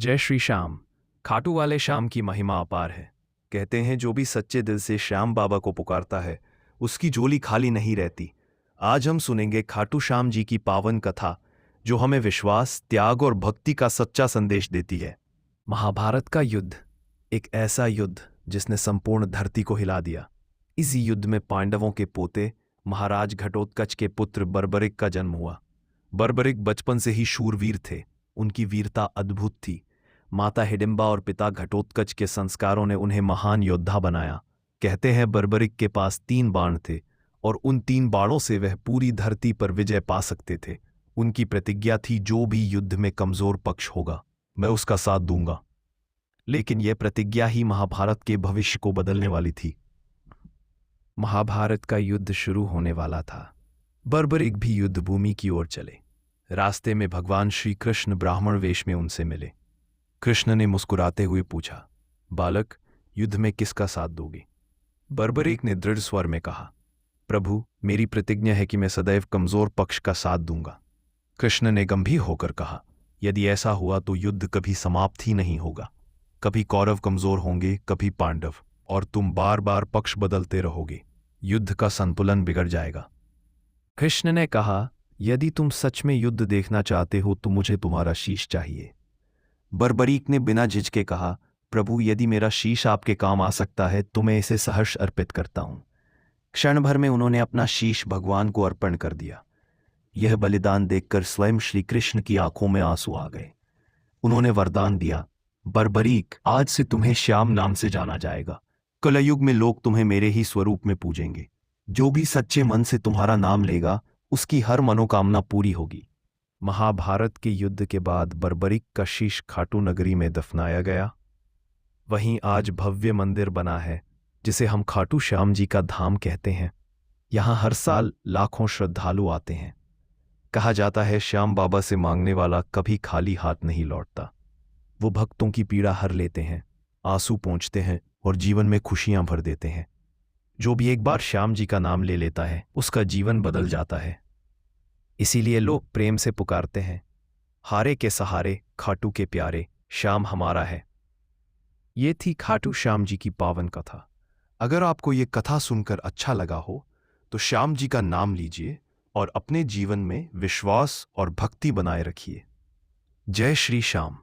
जय श्री श्याम। खाटू वाले श्याम की महिमा अपार है। कहते हैं जो भी सच्चे दिल से श्याम बाबा को पुकारता है उसकी झोली खाली नहीं रहती। आज हम सुनेंगे खाटू श्याम जी की पावन कथा जो हमें विश्वास, त्याग और भक्ति का सच्चा संदेश देती है। महाभारत का युद्ध, एक ऐसा युद्ध जिसने संपूर्ण धरती को हिला दिया। इस युद्ध में पांडवों के पोते महाराज घटोत्कच के पुत्र बर्बरिक का जन्म हुआ। बर्बरिक बचपन से ही शूरवीर थे। उनकी वीरता अद्भुत थी। माता हिडिंबा और पिता घटोत्कच के संस्कारों ने उन्हें महान योद्धा बनाया। कहते हैं बर्बरिक के पास 3 बाण थे और उन 3 बाणों से वह पूरी धरती पर विजय पा सकते थे। उनकी प्रतिज्ञा थी, जो भी युद्ध में कमजोर पक्ष होगा मैं उसका साथ दूंगा। लेकिन यह प्रतिज्ञा ही महाभारत के भविष्य को बदलने वाली थी। महाभारत का युद्ध शुरू होने वाला था। बर्बरिक भी युद्ध भूमि की ओर चले। रास्ते में भगवान श्री कृष्ण ब्राह्मण वेश में उनसे मिले। कृष्ण ने मुस्कुराते हुए पूछा, बालक, युद्ध में किसका साथ दोगे? बर्बरिक ने दृढ़ स्वर में कहा, प्रभु, मेरी प्रतिज्ञा है कि मैं सदैव कमजोर पक्ष का साथ दूंगा। कृष्ण ने गंभीर होकर कहा, यदि ऐसा हुआ तो युद्ध कभी समाप्त ही नहीं होगा। कभी कौरव कमजोर होंगे, कभी पांडव, और तुम बार बार पक्ष बदलते रहोगे। युद्ध का संतुलन बिगड़ जाएगा। कृष्ण ने कहा, यदि तुम सच में युद्ध देखना चाहते हो तो मुझे तुम्हारा शीश चाहिए। बर्बरीक ने बिना झिझके कहा, प्रभु, यदि मेरा शीश आपके काम आ सकता है तो मैं इसे सहर्ष अर्पित करता हूं। क्षण भर में उन्होंने अपना शीश भगवान को अर्पण कर दिया। यह बलिदान देखकर स्वयं श्री कृष्ण की आंखों में आंसू आ गए। उन्होंने वरदान दिया, बर्बरीक, आज से तुम्हें श्याम नाम से जाना जाएगा। कलयुग में लोग तुम्हें मेरे ही स्वरूप में पूजेंगे। जो भी सच्चे मन से तुम्हारा नाम लेगा उसकी हर मनोकामना पूरी होगी। महाभारत के युद्ध के बाद बर्बरिक का शीश खाटू नगरी में दफनाया गया। वहीं आज भव्य मंदिर बना है जिसे हम खाटू श्याम जी का धाम कहते हैं। यहां हर साल लाखों श्रद्धालु आते हैं। कहा जाता है, श्याम बाबा से मांगने वाला कभी खाली हाथ नहीं लौटता। वो भक्तों की पीड़ा हर लेते हैं, आंसू पोंछते हैं और जीवन में खुशियां भर देते हैं। जो भी एक बार श्याम जी का नाम ले लेता है उसका जीवन बदल जाता है। इसीलिए लोग प्रेम से पुकारते हैं, हारे के सहारे, खाटू के प्यारे, श्याम हमारा है। ये थी खाटू श्याम जी की पावन कथा। अगर आपको ये कथा सुनकर अच्छा लगा हो तो श्याम जी का नाम लीजिए और अपने जीवन में विश्वास और भक्ति बनाए रखिए। जय श्री श्याम।